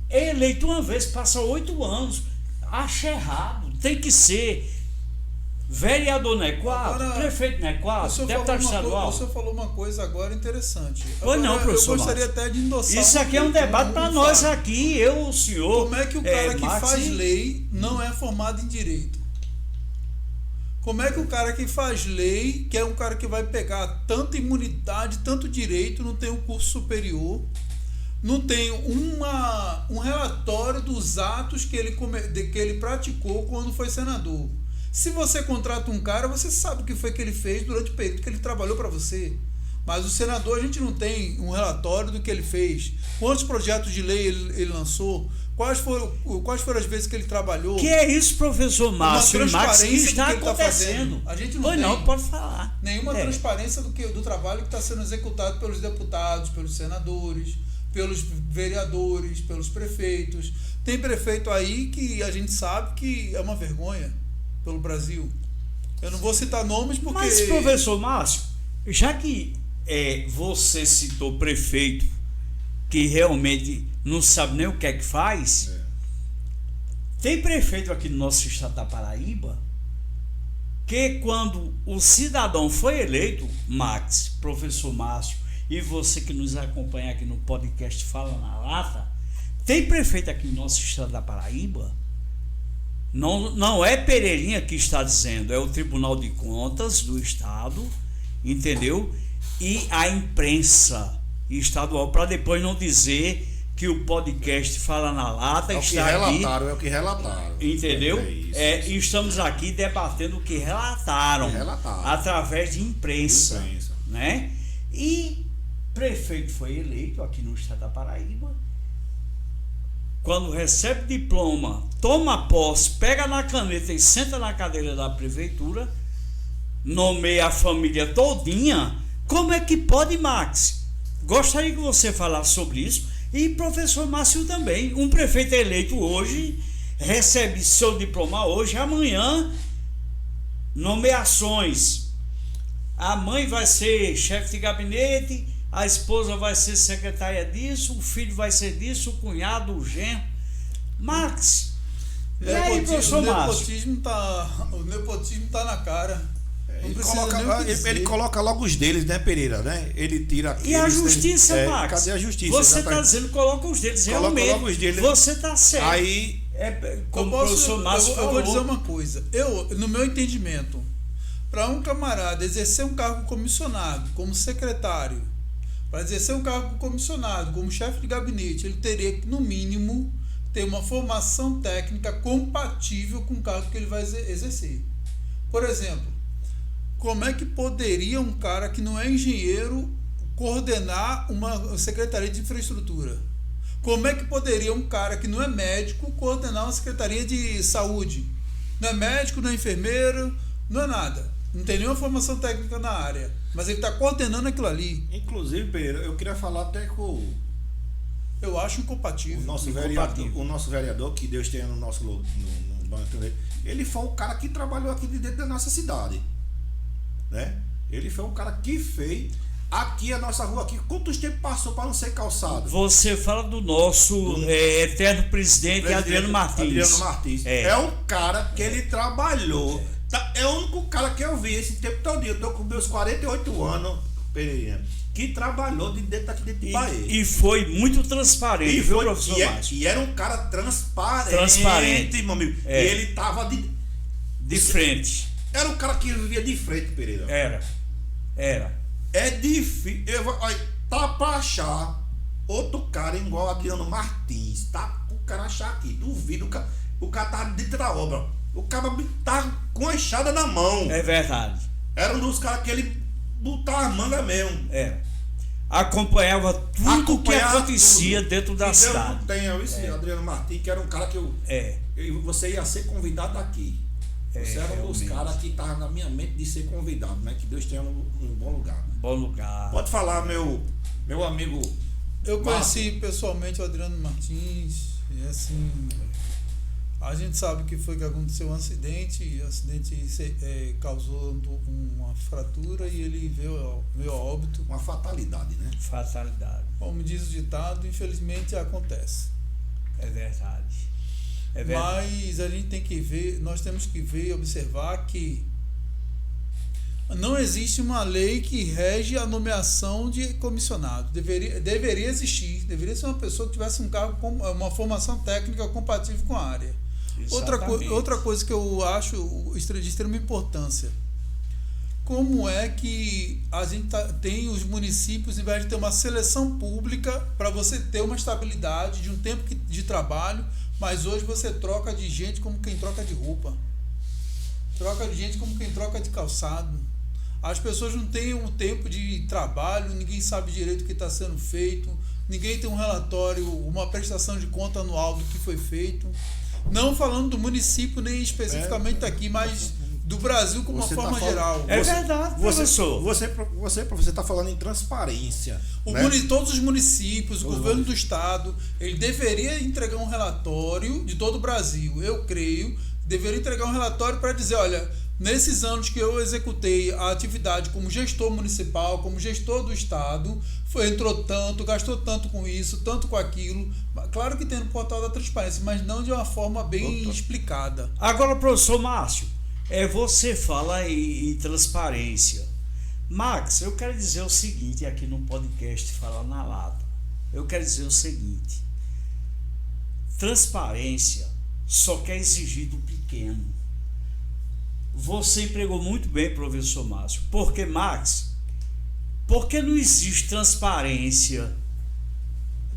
É eleito uma vez, passa 8 anos. Acha errado. Tem que ser vereador não é quadro, agora, prefeito não é quadro, deputado estadual. O senhor falou uma coisa agora interessante. Pois não, professor. Eu gostaria até de endossar. Isso aqui é um debate para nós aqui, eu, o senhor. Como é que o cara que Max, faz lei não é formado em direito? Como é que o cara que faz lei, que é um cara que vai pegar tanta imunidade, tanto direito, não tem um curso superior, não tem um relatório dos atos que ele praticou quando foi senador? Se você contrata um cara, você sabe o que foi que ele fez durante o período que ele trabalhou para você. Mas o senador, a gente não tem um relatório do que ele fez. Quantos projetos de lei ele lançou? Quais foram as vezes que ele trabalhou? Que é isso, professor Márcio e Max, que está do que ele acontecendo? Tá a gente não pois tem não, pode falar. Nenhuma transparência do trabalho que está sendo executado pelos deputados, pelos senadores, pelos vereadores, pelos prefeitos. Tem prefeito aí que a gente sabe que é uma vergonha pelo Brasil. Eu não vou citar nomes porque... Mas, professor Márcio, já que você citou prefeito que realmente não sabe nem o que é que faz, tem prefeito aqui no nosso estado da Paraíba que quando o cidadão foi eleito, Max, professor Márcio, e você que nos acompanha aqui no podcast Fala na Lata, tem prefeito aqui no nosso estado da Paraíba. Não é Pereirinha que está dizendo, é o Tribunal de Contas do Estado, entendeu? E a imprensa estadual, para depois não dizer que o podcast Fala na Lata está aqui. É o que relataram. Entendeu? Isso. E estamos aqui debatendo o que relataram. Através de imprensa. Né? E prefeito foi eleito aqui no estado da Paraíba. Quando recebe diploma, toma posse, pega na caneta e senta na cadeira da prefeitura, nomeia a família todinha. Como é que pode, Max? Gostaria que você falasse sobre isso. E professor Márcio também. Um prefeito eleito hoje recebe seu diploma hoje, amanhã nomeações. A mãe vai ser chefe de gabinete, a esposa vai ser secretária disso, o filho vai ser disso, o cunhado, o genro. Max, e aí, professor Márcio? O nepotismo tá na cara. Ele coloca logo os deles, né, Pereira? Né? Ele tira aqui. E a justiça, Max? Cadê a justiça? Você está dizendo coloca os deles, coloca realmente. logo os deles. Você está certo. Aí, como o professor Márcio falou. Eu vou dizer uma coisa. No meu entendimento, para um camarada exercer um cargo comissionado como secretário, para exercer um cargo comissionado como chefe de gabinete, ele teria que, no mínimo, ter uma formação técnica compatível com o cargo que ele vai exercer. Por exemplo, como é que poderia um cara que não é engenheiro coordenar uma secretaria de infraestrutura? Como é que poderia um cara que não é médico coordenar uma secretaria de saúde? Não é médico, não é enfermeiro, não é nada. Não tem nenhuma formação técnica na área. Mas ele está coordenando aquilo ali. Inclusive, Pereira, eu queria falar até com eu acho incompatível. O nosso vereador, que Deus tenha no nosso no banco, ele foi o cara que trabalhou aqui de dentro da nossa cidade. Né? Ele foi um cara que fez aqui a nossa rua aqui. Quantos tempos passou para não ser calçado? Você fala do nosso eterno presidente Adriano Martins. Adriano Martins. É um cara que ele trabalhou. É o único cara que eu vi esse tempo todo. Eu tô com meus 48 anos, Pereira, que trabalhou dentro daqui de Bahia. E foi muito transparente, viu, professor Márcio? E era um cara transparente, meu amigo. E ele tava de frente. Era um cara que vivia de frente, Pereira. Era. É difícil. Tá pra achar outro cara igual Adriano Martins. Tá o cara achar aqui. Duvido. O cara tá dentro da obra. O cara tá com a enxada na mão. É verdade. Era um dos caras que ele botava a manga mesmo. Acompanhava tudo que acontecia dentro da cidade. Adriano Martins, que era um cara que você ia ser convidado aqui. Você era um dos caras que estava na minha mente de ser convidado, né? Que Deus tenha um bom lugar. Né? Bom lugar. Pode falar, meu amigo. Eu conheci pessoalmente o Adriano Martins. E assim, a gente sabe que foi que aconteceu um acidente. E o acidente causou uma fratura e ele veio a óbito. Uma fatalidade, né? Fatalidade. Como diz o ditado, infelizmente acontece. É verdade. Mas a gente tem que ver, nós temos que ver e observar que não existe uma lei que rege a nomeação de comissionado. Deveria existir, deveria ser uma pessoa que tivesse um cargo com uma formação técnica compatível com a área. Outra coisa que eu acho de extrema importância: como é que a gente tem os municípios, em vez de ter uma seleção pública para você ter uma estabilidade de um tempo de trabalho, mas hoje você troca de gente como quem troca de roupa. Troca de gente como quem troca de calçado. As pessoas não têm um tempo de trabalho, ninguém sabe direito o que está sendo feito, ninguém tem um relatório, uma prestação de conta anual do que foi feito. Não falando do município, nem especificamente daqui, mas do Brasil como uma forma geral. É verdade, professor. Você está falando em transparência. Todos os municípios, o governo do estado, ele deveria entregar um relatório de todo o Brasil, eu creio, deveria entregar um relatório para dizer, olha, nesses anos que eu executei a atividade como gestor municipal, como gestor do estado, entrou tanto, gastou tanto com isso, tanto com aquilo. Claro que tem no portal da transparência, mas não de uma forma bem explicada. Agora, professor Márcio, você fala em transparência. Max, eu quero dizer o seguinte aqui no podcast Falar na Lata. Eu quero dizer o seguinte: transparência só quer exigir do pequeno. Você empregou muito bem, professor Márcio. Porque, Max, porque não existe transparência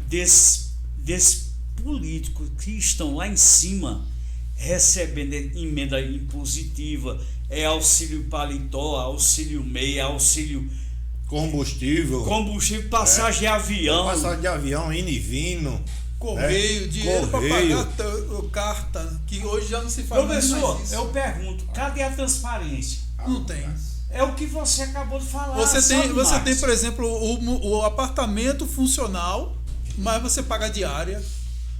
desses políticos que estão lá em cima recebendo emenda impositiva, auxílio paletó, auxílio meia, auxílio combustível, passagem de avião. Passagem de avião, indo e vindo. Correio, dinheiro para pagar carta, que hoje já não se faz mais isso. Professor, eu pergunto, cadê a transparência? Não tem. É o que você acabou de falar. Você tem, por exemplo, o apartamento funcional mas você paga diária,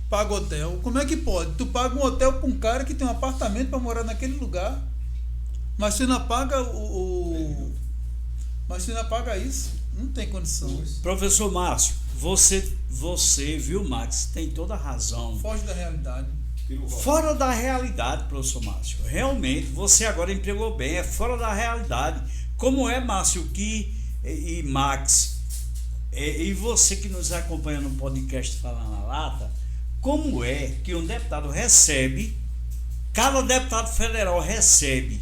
paga hotel. Como é que pode? Tu paga um hotel para um cara que tem um apartamento para morar naquele lugar, mas você não paga mas você não paga isso? Não tem condição. Professor Márcio, você, viu, Max, tem toda a razão. Foge da realidade. Fora da realidade, professor Márcio. Realmente, você agora empregou bem, é fora da realidade. Como é, Márcio, e Max, e você que nos acompanha no podcast Falar na Lata, como é que um deputado recebe, cada deputado federal recebe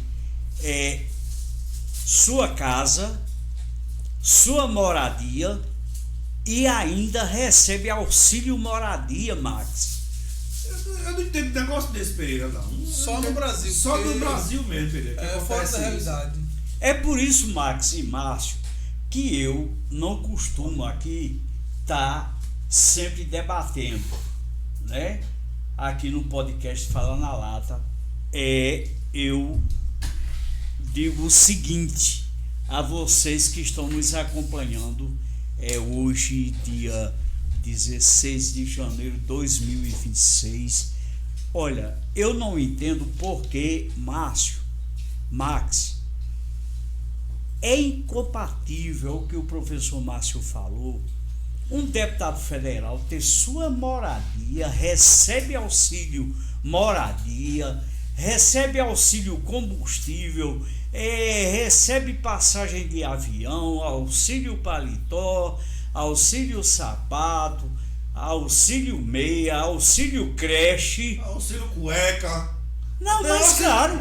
sua casa, sua moradia e ainda recebe auxílio moradia, Max? Eu não entendo negócio desse, Pereira, não. Só no Brasil. Só no Brasil mesmo, Pereira. É fora da realidade. É por isso, Max e Márcio, que eu não costumo aqui estar sempre debatendo, né? Aqui no podcast Falar na Lata, eu digo o seguinte a vocês que estão nos acompanhando, hoje, dia 16 de janeiro de 2026. Olha, eu não entendo por que, Márcio, Max, é incompatível o que o professor Márcio falou. Um deputado federal ter sua moradia, recebe auxílio moradia, recebe auxílio combustível, recebe passagem de avião, auxílio paletó, auxílio sapato, auxílio meia, auxílio creche, auxílio cueca. Não, mas claro,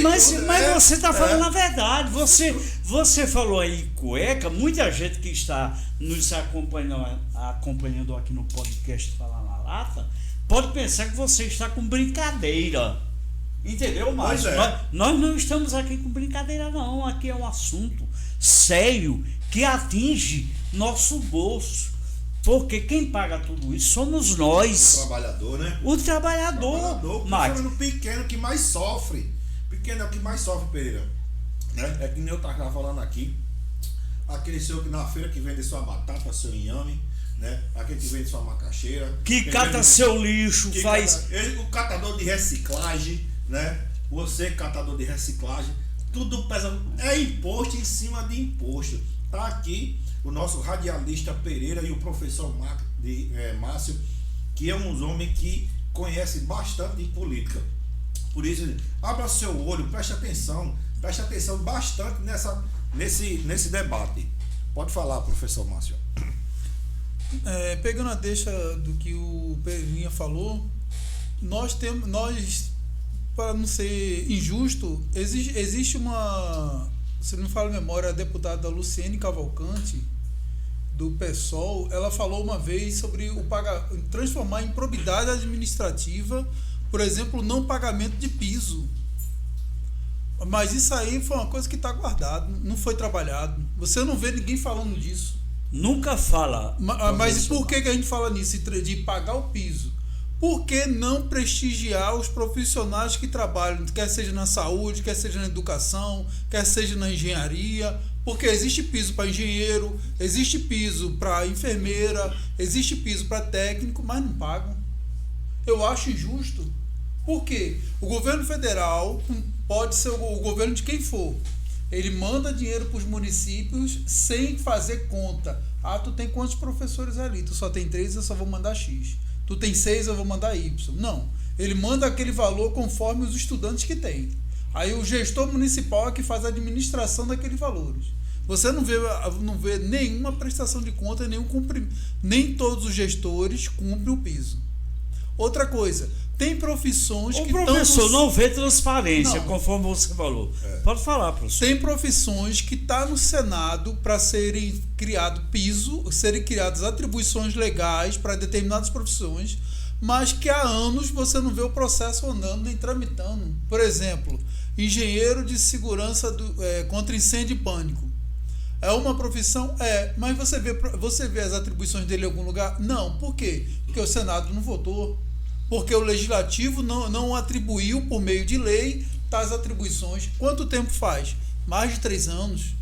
mas você está falando a verdade. Você falou aí cueca, muita gente que está nos acompanhando aqui no podcast Falar na Lata pode pensar que você está com brincadeira. Entendeu, Márcio? Nós não estamos aqui com brincadeira, não. Aqui é um assunto sério que atinge nosso bolso. Porque quem paga tudo isso somos nós. O trabalhador, né? O trabalhador. Mas o pequeno que mais sofre. Pequeno é o que mais sofre, Pereira. Né? É que nem eu estava falando aqui. Aquele senhor que na feira que vende sua batata, seu inhame, né? Aquele que vende sua macaxeira. Que cata seu lixo, faz. O catador de reciclagem, né? Você, catador de reciclagem, tudo pesa. É imposto em cima de imposto. Tá aqui o nosso radialista Pereira e o professor Márcio, que é um homem que conhece bastante de política. Por isso, abra seu olho, preste atenção bastante nesse debate. Pode falar, professor Márcio. Pegando a deixa do que o Pereirinha falou, nós, para não ser injusto, existe uma, se não me falha a memória, a deputada Luciene Cavalcante, do PSOL, ela falou uma vez sobre transformar em probidade administrativa, por exemplo, o não pagamento de piso. Mas isso aí foi uma coisa que está guardado, não foi trabalhado. Você não vê ninguém falando disso. Nunca fala. Mas por que a gente fala nisso, de pagar o piso? Por que não prestigiar os profissionais que trabalham, quer seja na saúde, quer seja na educação, quer seja na engenharia? Porque existe piso para engenheiro, existe piso para enfermeira, existe piso para técnico, mas não pagam. Eu acho injusto. Por quê? O governo federal, pode ser o governo de quem for, ele manda dinheiro para os municípios sem fazer conta. Ah, tu tem quantos professores ali? Tu só tem 3, eu só vou mandar X. Tu tem 6, eu vou mandar Y. Não. Ele manda aquele valor conforme os estudantes que tem. Aí o gestor municipal é que faz a administração daqueles valores. Você não vê nenhuma prestação de conta, nem todos os gestores cumprem o piso. Outra coisa, tem profissões que estão... O professor não vê transparência, conforme você falou. Pode falar, professor. Tem profissões que estão no Senado para serem criado piso, serem criadas atribuições legais para determinadas profissões, mas que há anos você não vê o processo andando nem tramitando. Por exemplo, engenheiro de segurança contra incêndio e pânico. É uma profissão? Mas você vê as atribuições dele em algum lugar? Não. Por quê? Porque o Senado não votou. Porque o Legislativo não atribuiu, por meio de lei, tais atribuições. Quanto tempo faz? Mais de 3 anos.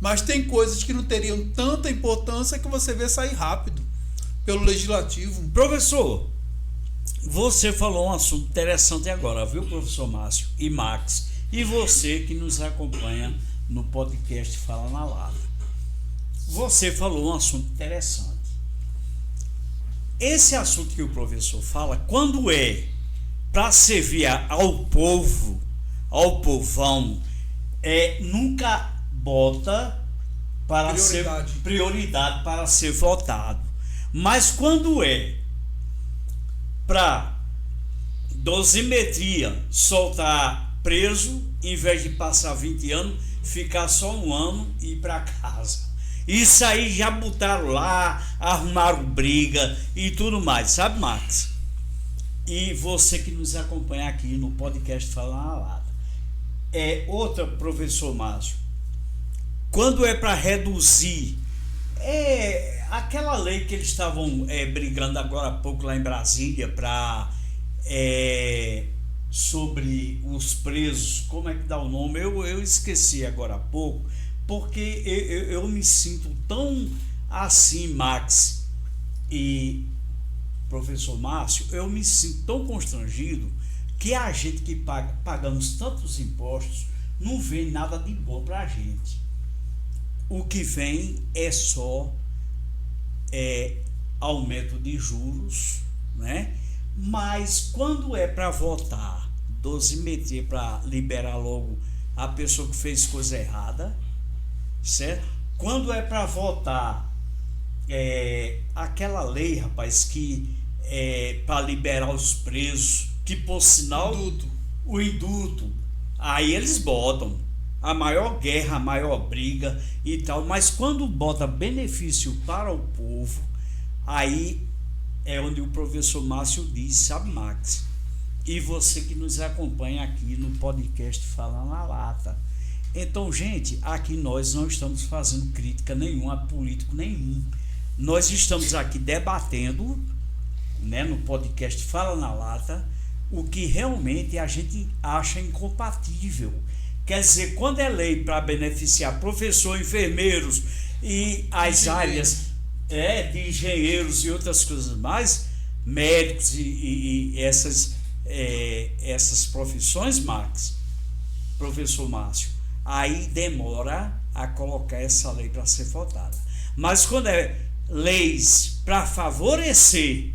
Mas tem coisas que não teriam tanta importância que você vê sair rápido. pelo legislativo. Professor, você falou um assunto interessante agora, viu, professor Márcio e Max? E você que nos acompanha no podcast Fala na Lata. Você falou um assunto interessante. Esse assunto que o professor fala, quando é para servir ao povo, ao povão, nunca bota para prioridade para ser votado. Mas quando é para dosimetria soltar preso, em vez de passar 20 anos, ficar só um ano e ir para casa. Isso aí já botaram lá, arrumaram briga e tudo mais, sabe, Max? E você que nos acompanha aqui no podcast Fala na Lata. Outra, professor Márcio, quando é para reduzir, aquela lei que eles estavam brigando agora há pouco lá em Brasília para sobre os presos, como é que dá o nome? Eu esqueci agora há pouco, porque eu me sinto tão assim, Max e professor Márcio, eu me sinto tão constrangido que a gente que pagamos tantos impostos não vê nada de bom para a gente. O que vem é só aumento de juros, né? Mas quando é para votar, dosimetria para liberar logo a pessoa que fez coisa errada, certo? Quando é para votar aquela lei, rapaz, que para liberar os presos, que por sinal o induto, aí eles botam a maior guerra, a maior briga e tal, mas quando bota benefício para o povo, aí é onde o professor Márcio diz, sabe, Max? E você que nos acompanha aqui no podcast Fala na Lata. Então, gente, aqui nós não estamos fazendo crítica nenhuma a político nenhum. Nós estamos aqui debatendo, né, no podcast Fala na Lata, o que realmente a gente acha incompatível. Quer dizer, quando é lei para beneficiar professores, enfermeiros e as áreas de engenheiros e outras coisas mais, médicos e essas profissões, Max, professor Márcio, aí demora a colocar essa lei para ser votada. Mas quando é leis para favorecer,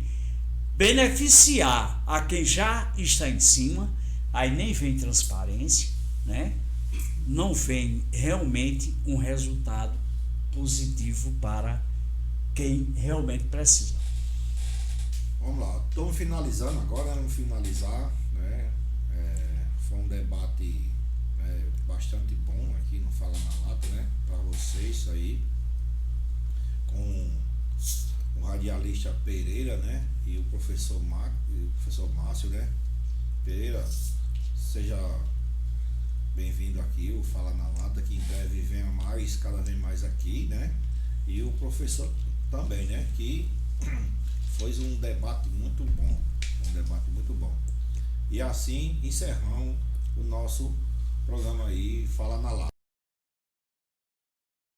beneficiar a quem já está em cima, aí nem vem transparência, né? Não vem realmente um resultado positivo para quem realmente precisa. Vamos lá, estamos finalizando agora, vamos finalizar, né? Foi um debate bastante bom aqui no Fala na Lata, né? Para vocês aí, com o radialista Pereira, né? E o professor Márcio, né? Pereira, seja bem-vindo aqui, o Fala na Lata, que em breve venha mais, cada vez mais aqui, né? E o professor também, né? Que foi um debate muito bom. E assim encerramos o nosso programa aí, Fala na Lata.